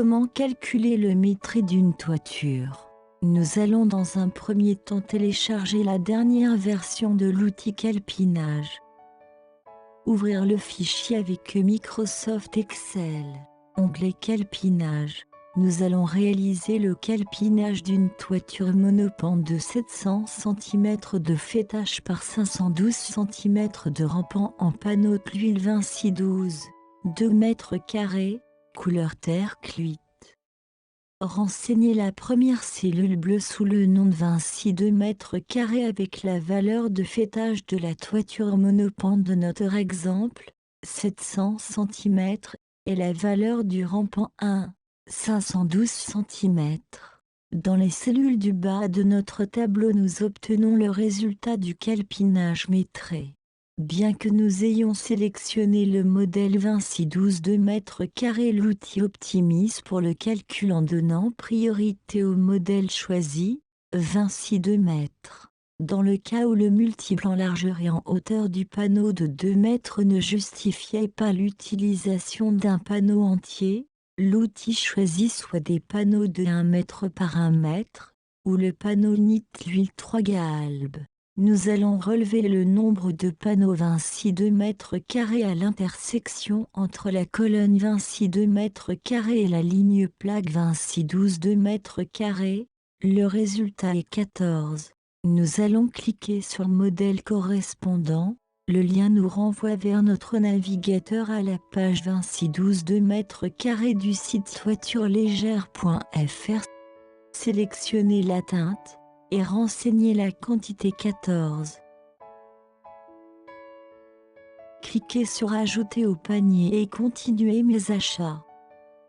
Comment calculer le mètre d'une toiture? Nous allons dans un premier temps télécharger la dernière version de l'outil calpinage. Ouvrir le fichier avec Microsoft Excel. Onglet Calpinage. Nous allons réaliser le calpinage d'une toiture monopente de 700 cm de faîtage par 512 cm de rampant en panneau d'huile Vinci 12, 2 mètres carrés, couleur terre cuite. Renseignez la première cellule bleue sous le nom de Vinci 2 mètres carrés avec la valeur de faîtage de la toiture monopente de notre exemple, 700 cm, et la valeur du rampant 1, 512 cm. Dans les cellules du bas de notre tableau, nous obtenons le résultat du calpinage métré. Bien que nous ayons sélectionné le modèle Vinci 12 2 mètres carrés, l'outil optimise pour le calcul en donnant priorité au modèle choisi, Vinci 2 mètres. Dans le cas où le multiple en largeur et en hauteur du panneau de 2 mètres ne justifiait pas l'utilisation d'un panneau entier, l'outil choisi soit des panneaux de 1 mètre par 1 mètre, ou le panneau NIT l'huile 3 galbes. Nous allons relever le nombre de panneaux Vinci 2 mètres carrés à l'intersection entre la colonne Vinci 2 mètres carrés et la ligne plaque Vinci 12 2 mètres carrés. Le résultat est 14. Nous allons cliquer sur le modèle correspondant. Le lien nous renvoie vers notre navigateur à la page Vinci 12 2 mètres carrés du site toiturelegère.fr. Sélectionnez la teinte et renseignez la quantité 14. Cliquez sur Ajouter au panier et continuez mes achats.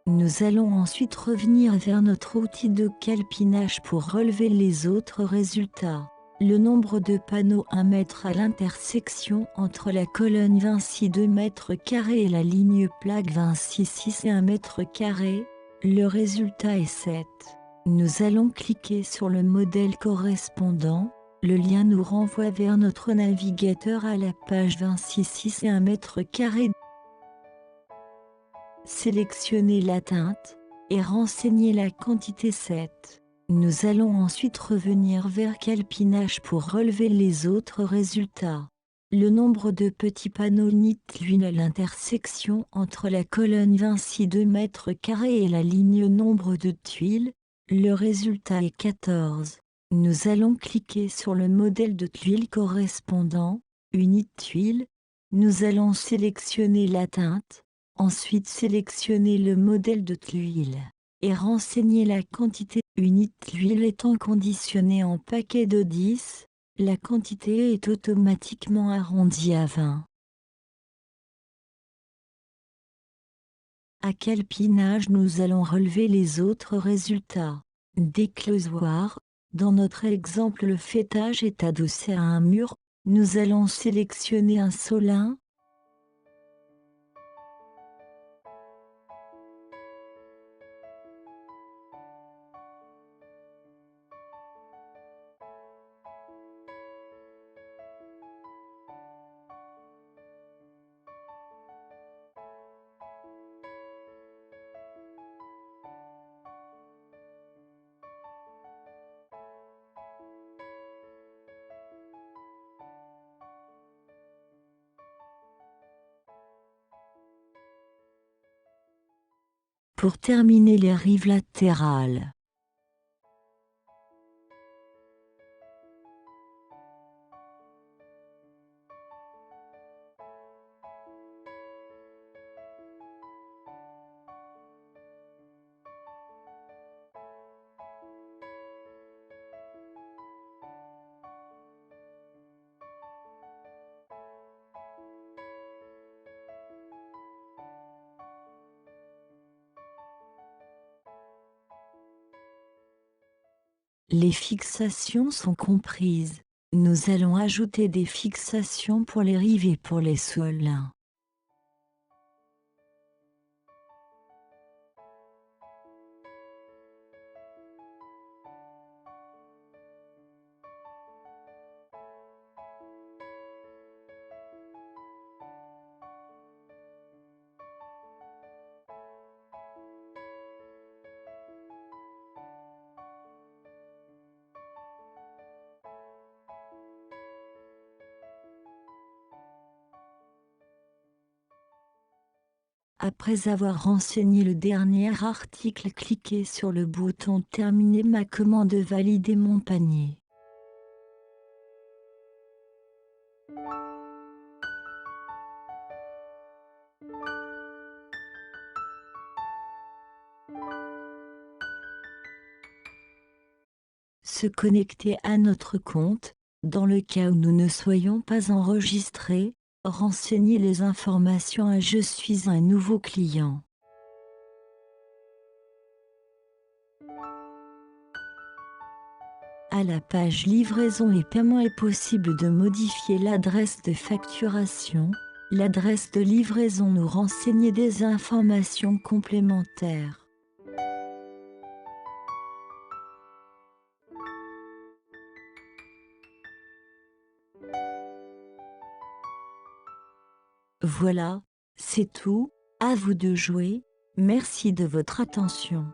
Nous allons ensuite revenir vers notre outil de calpinage pour relever les autres résultats. Le nombre de panneaux 1 mètre à l'intersection entre la colonne Vinci 2 mètres carrés et la ligne plaque Vinci 6 et 1 mètre carré. Le résultat est 7. Nous allons cliquer sur le modèle correspondant. Le lien nous renvoie vers notre navigateur à la page Vinci 6 et 1 mètre carré. Sélectionnez la teinte et renseignez la quantité 7. Nous allons ensuite revenir vers calpinage pour relever les autres résultats. Le nombre de petits panneaux NIT l'huile à l'intersection entre la colonne Vinci 2 mètres carrés et la ligne nombre de tuiles. Le résultat est 14. Nous allons cliquer sur le modèle de tuile correspondant, unité tuile. Nous allons sélectionner la teinte, ensuite sélectionner le modèle de tuile et renseigner la quantité. Unité tuile étant conditionnée en paquet de 10, la quantité est automatiquement arrondie à 20. À calpinage, nous allons relever les autres résultats. Déclosoir. Dans notre exemple, le faîtage est adossé à un mur. Nous allons sélectionner un solin. Pour terminer les rives latérales. Les fixations sont comprises. Nous allons ajouter des fixations pour les rives et pour les solins. Après avoir renseigné le dernier article, cliquez sur le bouton Terminer ma commande, valider mon panier. Se connecter à notre compte, dans le cas où nous ne soyons pas enregistrés, renseigner les informations à Je suis un nouveau client. À la page Livraison et paiement est possible de modifier l'adresse de facturation. L'adresse de livraison nous renseigne des informations complémentaires. Voilà, c'est tout, à vous de jouer, merci de votre attention.